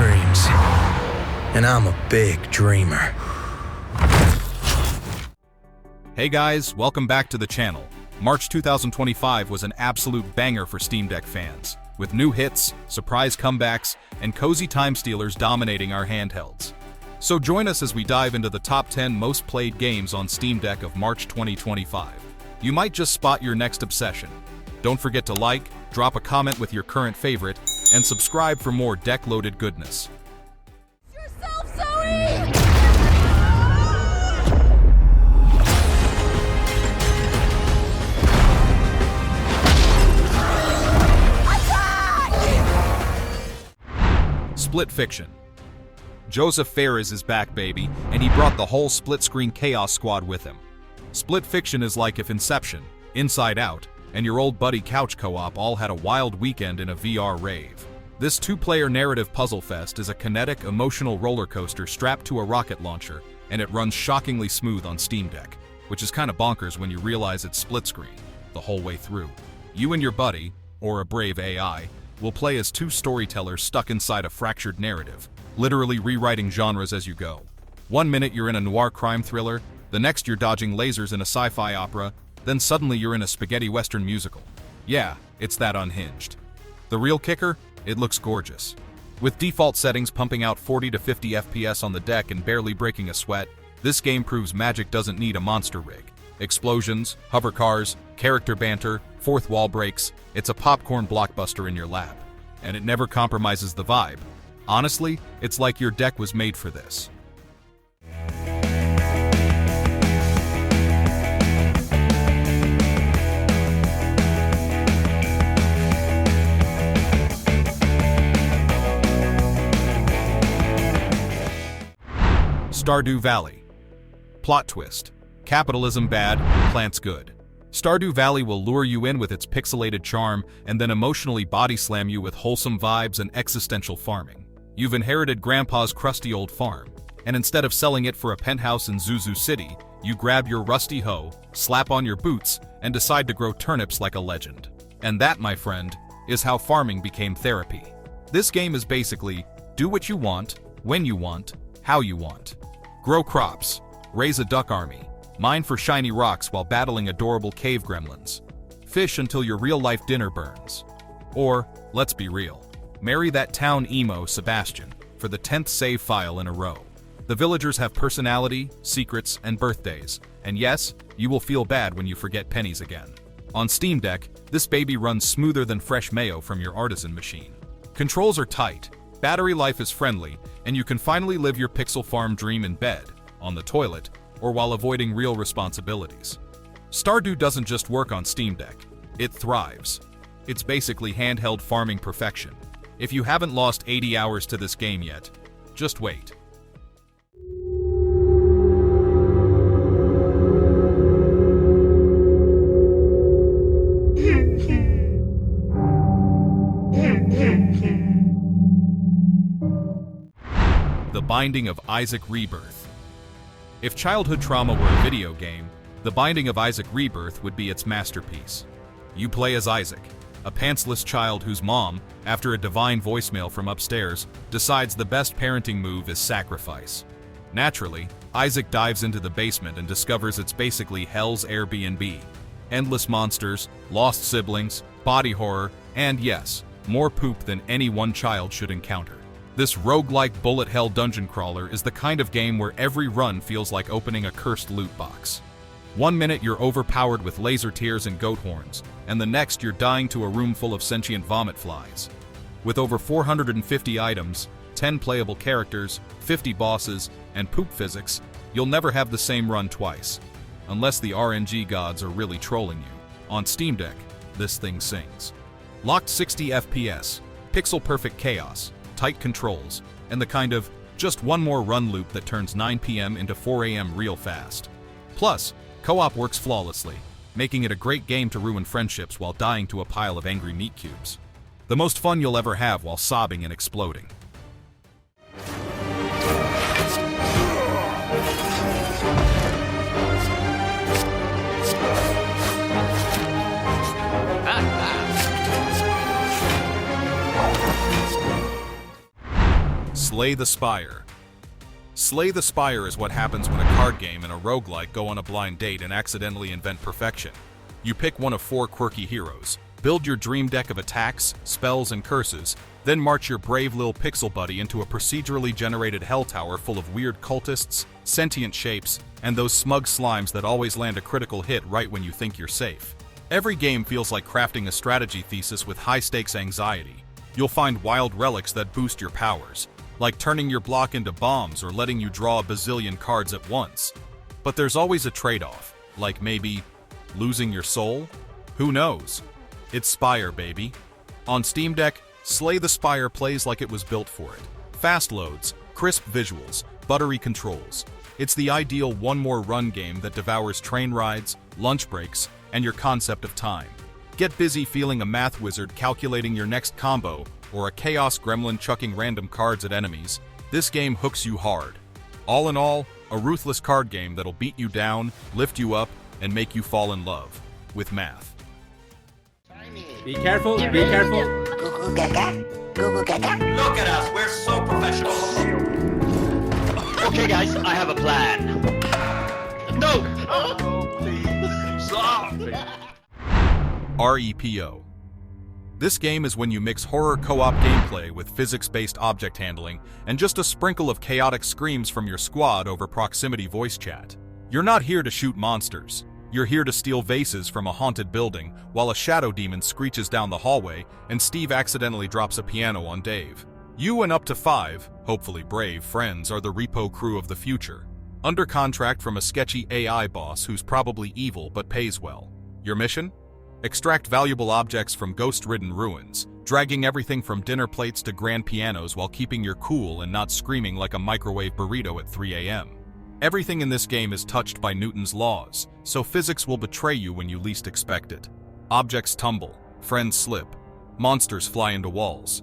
dreams. And I'm a big dreamer. Hey guys, welcome back to the channel. March 2025 was an absolute banger for Steam Deck fans, with new hits, surprise comebacks, and cozy time stealers dominating our handhelds. So join us as we dive into the top 10 most played games on Steam Deck of March 2025. You might just spot your next obsession. Don't forget to like, drop a comment with your current favorite, and subscribe for more deck-loaded goodness. Yourself, Zoe! Split Fiction. Joseph Fares is back, baby, and he brought the whole split-screen Chaos Squad with him. Split Fiction is like if Inception, Inside Out, and your old buddy Couch Co-op all had a wild weekend in a VR rave. This two-player narrative puzzle fest is a kinetic, emotional roller coaster strapped to a rocket launcher, and it runs shockingly smooth on Steam Deck, which is kinda bonkers when you realize it's split-screen the whole way through. You and your buddy, or a brave AI, will play as two storytellers stuck inside a fractured narrative, literally rewriting genres as you go. One minute you're in a noir crime thriller, the next you're dodging lasers in a sci-fi opera, then suddenly you're in a spaghetti western musical. Yeah, it's that unhinged. The real kicker? It looks gorgeous. With default settings pumping out 40 to 50 FPS on the deck and barely breaking a sweat, this game proves magic doesn't need a monster rig. Explosions, hover cars, character banter, fourth wall breaks, it's a popcorn blockbuster in your lap. And it never compromises the vibe. Honestly, it's like your deck was made for this. Stardew Valley. Plot twist. Capitalism bad, plants good. Stardew Valley will lure you in with its pixelated charm and then emotionally body slam you with wholesome vibes and existential farming. You've inherited Grandpa's crusty old farm, and instead of selling it for a penthouse in Zuzu City, you grab your rusty hoe, slap on your boots, and decide to grow turnips like a legend. And that, my friend, is how farming became therapy. This game is basically, do what you want, when you want, how you want. Grow crops, raise a duck army, mine for shiny rocks while battling adorable cave gremlins. Fish until your real-life dinner burns. Or, let's be real, marry that town emo, Sebastian, for the 10th save file in a row. The villagers have personality, secrets, and birthdays, and yes, you will feel bad when you forget pennies again. On Steam Deck, this baby runs smoother than fresh mayo from your artisan machine. Controls are tight, battery life is friendly, and you can finally live your pixel farm dream in bed, on the toilet, or while avoiding real responsibilities. Stardew doesn't just work on Steam Deck, it thrives. It's basically handheld farming perfection. If you haven't lost 80 hours to this game yet, just wait. The Binding of Isaac Rebirth. If childhood trauma were a video game, The Binding of Isaac Rebirth would be its masterpiece. You play as Isaac, a pantsless child whose mom, after a divine voicemail from upstairs, decides the best parenting move is sacrifice. Naturally, Isaac dives into the basement and discovers it's basically hell's Airbnb. Endless monsters, lost siblings, body horror, and yes, more poop than any one child should encounter. This roguelike bullet hell dungeon crawler is the kind of game where every run feels like opening a cursed loot box. One minute you're overpowered with laser tears and goat horns, and the next you're dying to a room full of sentient vomit flies. With over 450 items, 10 playable characters, 50 bosses, and poop physics, you'll never have the same run twice. Unless the RNG gods are really trolling you. On Steam Deck, this thing sings. Locked 60 FPS, pixel-perfect chaos, tight controls, and the kind of just one more run loop that turns 9 PM into 4 AM real fast. Plus, co-op works flawlessly, making it a great game to ruin friendships while dying to a pile of angry meat cubes. The most fun you'll ever have while sobbing and exploding. Slay the Spire. Slay the Spire is what happens when a card game and a roguelike go on a blind date and accidentally invent perfection. You pick one of 4 quirky heroes, build your dream deck of attacks, spells, and curses, then march your brave little pixel buddy into a procedurally generated hell tower full of weird cultists, sentient shapes, and those smug slimes that always land a critical hit right when you think you're safe. Every game feels like crafting a strategy thesis with high-stakes anxiety. You'll find wild relics that boost your powers, like turning your block into bombs or letting you draw a bazillion cards at once. But there's always a trade-off, like maybe losing your soul? Who knows? It's Spire, baby. On Steam Deck, Slay the Spire plays like it was built for it. Fast loads, crisp visuals, buttery controls. It's the ideal one-more-run game that devours train rides, lunch breaks, and your concept of time. Get busy feeling a math wizard calculating your next combo, or a chaos gremlin chucking random cards at enemies. This game hooks you hard. All in all, a ruthless card game that'll beat you down, lift you up, and make you fall in love with math. Be careful, be careful. Look at us, we're so professional. Okay, guys, I have a plan. No! Oh, please, stop! R.E.P.O. This game is when you mix horror co-op gameplay with physics-based object handling and just a sprinkle of chaotic screams from your squad over proximity voice chat. You're not here to shoot monsters. You're here to steal vases from a haunted building while a shadow demon screeches down the hallway and Steve accidentally drops a piano on Dave. You and up to 5, hopefully brave, friends are the R.E.P.O crew of the future. Under contract from a sketchy AI boss who's probably evil but pays well. Your mission? Extract valuable objects from ghost-ridden ruins, dragging everything from dinner plates to grand pianos while keeping your cool and not screaming like a microwave burrito at 3 a.m. Everything in this game is touched by Newton's laws, so physics will betray you when you least expect it. Objects tumble, friends slip, monsters fly into walls.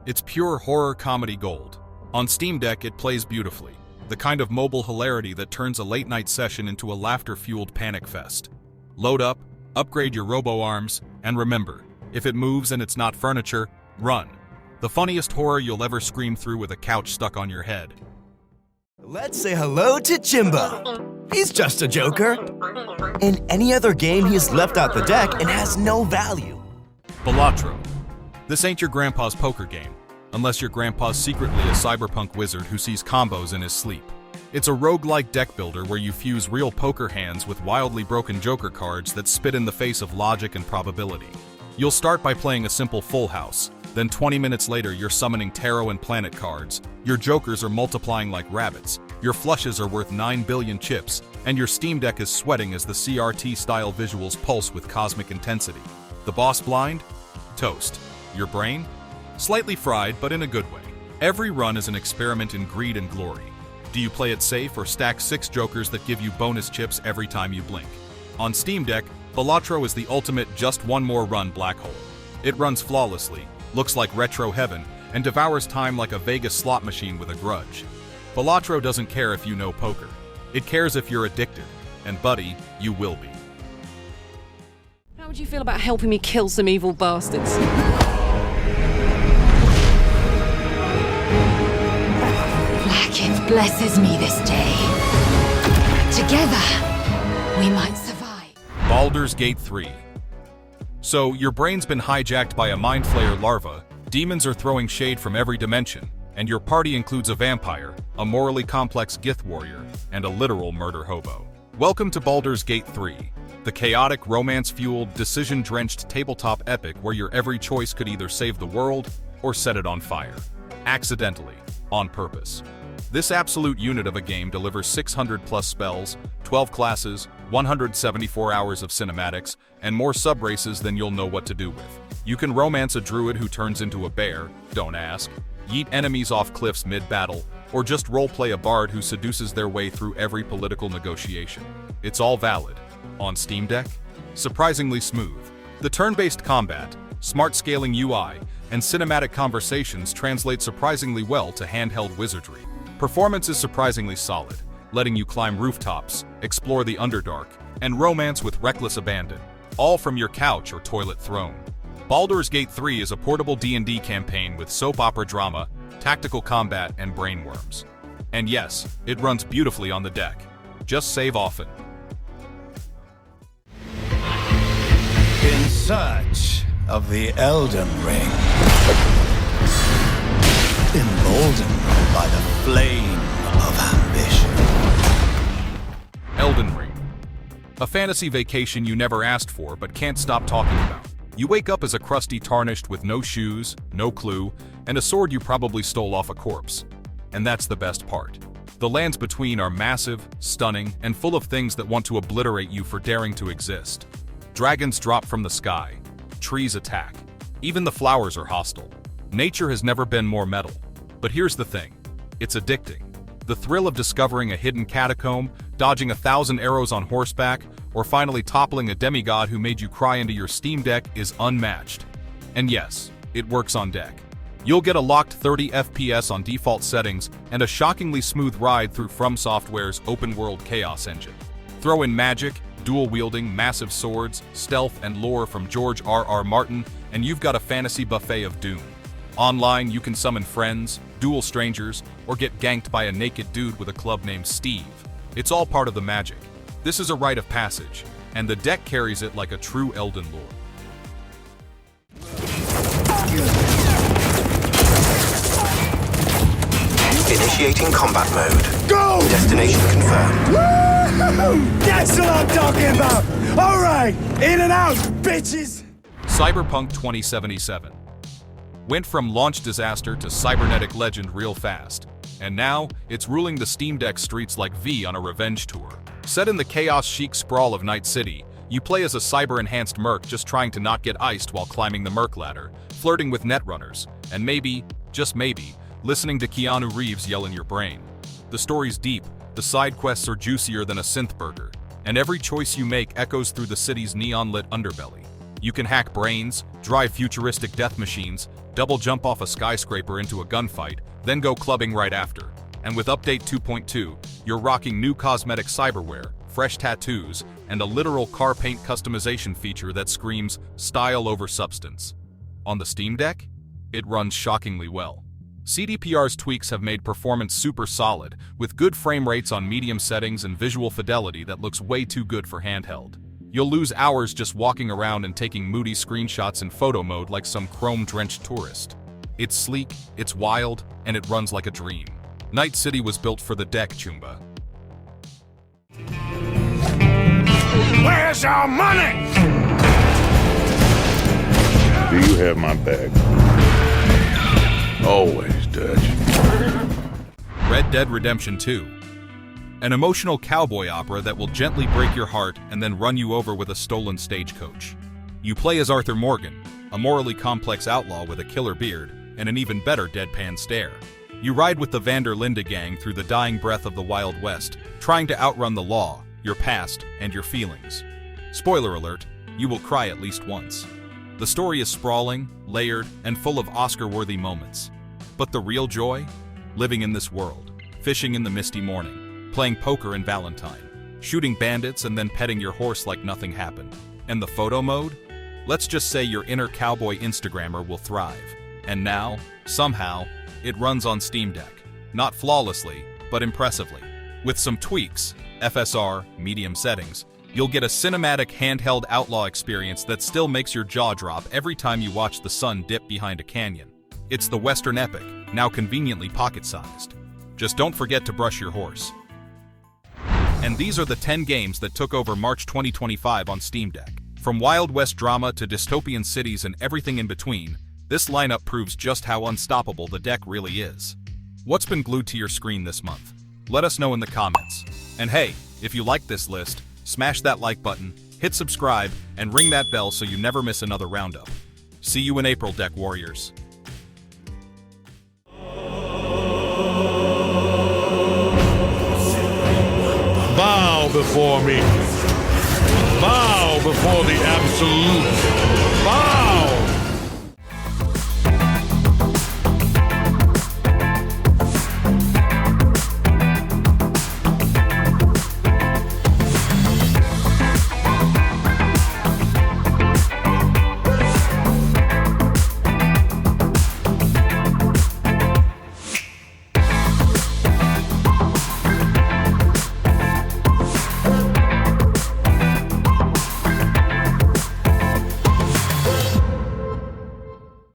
It's pure horror comedy gold. On Steam Deck, it plays beautifully, the kind of mobile hilarity that turns a late-night session into a laughter-fueled panic fest. Load up, upgrade your robo-arms, and remember, if it moves and it's not furniture, run. The funniest horror you'll ever scream through with a couch stuck on your head. Let's say hello to Jimbo. He's just a joker. In any other game, he's left out the deck and has no value. Balatro. This ain't your grandpa's poker game, unless your grandpa's secretly a cyberpunk wizard who sees combos in his sleep. It's a roguelike deck builder where you fuse real poker hands with wildly broken joker cards that spit in the face of logic and probability. You'll start by playing a simple full house, then 20 minutes later you're summoning tarot and planet cards, your jokers are multiplying like rabbits, your flushes are worth 9 billion chips, and your Steam Deck is sweating as the CRT-style visuals pulse with cosmic intensity. The boss blind? Toast. Your brain? Slightly fried, but in a good way. Every run is an experiment in greed and glory. Do you play it safe or stack 6 jokers that give you bonus chips every time you blink? On Steam Deck, Balatro is the ultimate just one more run black hole. It runs flawlessly, looks like retro heaven, and devours time like a Vegas slot machine with a grudge. Balatro doesn't care if you know poker. It cares if you're addicted, and buddy, you will be. How would you feel about helping me kill some evil bastards? Blackith blesses me this day. Together, we might survive. Baldur's Gate 3. So, your brain's been hijacked by a mind flayer larva, demons are throwing shade from every dimension, and your party includes a vampire, a morally complex Gith warrior, and a literal murder hobo. Welcome to Baldur's Gate 3, the chaotic, romance-fueled, decision-drenched tabletop epic where your every choice could either save the world or set it on fire. Accidentally, on purpose. This absolute unit of a game delivers 600+ spells, 12 classes, 174 hours of cinematics, and more sub-races than you'll know what to do with. You can romance a druid who turns into a bear, don't ask, yeet enemies off cliffs mid-battle, or just roleplay a bard who seduces their way through every political negotiation. It's all valid. On Steam Deck? Surprisingly smooth. The turn-based combat, smart scaling UI, and cinematic conversations translate surprisingly well to handheld wizardry. Performance is surprisingly solid, letting you climb rooftops, explore the Underdark, and romance with reckless abandon, all from your couch or toilet throne. Baldur's Gate 3 is a portable D&D campaign with soap opera drama, tactical combat, and brainworms. And yes, it runs beautifully on the deck. Just save often. In search of the Elden Ring. Emboldened by the flame of ambition. Elden Ring. A fantasy vacation you never asked for but can't stop talking about. You wake up as a crusty tarnished with no shoes, no clue, and a sword you probably stole off a corpse. And that's the best part. The lands between are massive, stunning, and full of things that want to obliterate you for daring to exist. Dragons drop from the sky. Trees attack. Even the flowers are hostile. Nature has never been more metal. But here's the thing. It's addicting. The thrill of discovering a hidden catacomb, dodging 1,000 arrows on horseback, or finally toppling a demigod who made you cry into your Steam Deck is unmatched. And yes, it works on deck. You'll get a locked 30 FPS on default settings and a shockingly smooth ride through From Software's open-world chaos engine. Throw in magic, dual-wielding, massive swords, stealth, and lore from George R.R. Martin, and you've got a fantasy buffet of doom. Online, you can summon friends, duel strangers, or get ganked by a naked dude with a club named Steve. It's all part of the magic. This is a rite of passage, and the deck carries it like a true Elden lord. Initiating combat mode. Go! Destination confirmed. Woo! That's what I'm talking about! Alright, in and out, bitches! Cyberpunk 2077. Went from launch disaster to cybernetic legend real fast. And now, it's ruling the Steam Deck streets like V on a revenge tour. Set in the chaos-chic sprawl of Night City, you play as a cyber-enhanced merc just trying to not get iced while climbing the merc ladder, flirting with netrunners, and maybe, just maybe, listening to Keanu Reeves yell in your brain. The story's deep, the side quests are juicier than a synth burger, and every choice you make echoes through the city's neon-lit underbelly. You can hack brains, drive futuristic death machines, double jump off a skyscraper into a gunfight, then go clubbing right after. And with Update 2.2, you're rocking new cosmetic cyberware, fresh tattoos, and a literal car paint customization feature that screams style over substance. On the Steam Deck, it runs shockingly well. CDPR's tweaks have made performance super solid, with good frame rates on medium settings and visual fidelity that looks way too good for handheld. You'll lose hours just walking around and taking moody screenshots in photo mode like some chrome-drenched tourist. It's sleek, it's wild, and it runs like a dream. Night City was built for the deck, Chumba. Where's our money? Do you have my bag? Always, Dutch. Red Dead Redemption 2. An emotional cowboy opera that will gently break your heart and then run you over with a stolen stagecoach. You play as Arthur Morgan, a morally complex outlaw with a killer beard and an even better deadpan stare. You ride with the Vander Linde gang through the dying breath of the Wild West, trying to outrun the law, your past, and your feelings. Spoiler alert, you will cry at least once. The story is sprawling, layered, and full of Oscar-worthy moments. But the real joy? Living in this world, fishing in the misty morning, playing poker in Valentine, shooting bandits and then petting your horse like nothing happened. And the photo mode? Let's just say your inner cowboy Instagrammer will thrive. And now, somehow, it runs on Steam Deck. Not flawlessly, but impressively. With some tweaks, FSR, medium settings, you'll get a cinematic handheld outlaw experience that still makes your jaw drop every time you watch the sun dip behind a canyon. It's the Western epic, now conveniently pocket-sized. Just don't forget to brush your horse. And these are the 10 games that took over March 2025 on Steam Deck. From Wild West drama to dystopian cities and everything in between, this lineup proves just how unstoppable the deck really is. What's been glued to your screen this month? Let us know in the comments. And hey, if you like this list, smash that like button, hit subscribe, and ring that bell so you never miss another roundup. See you in April, Deck Warriors. Bow before me. Bow before the absolute. Bow!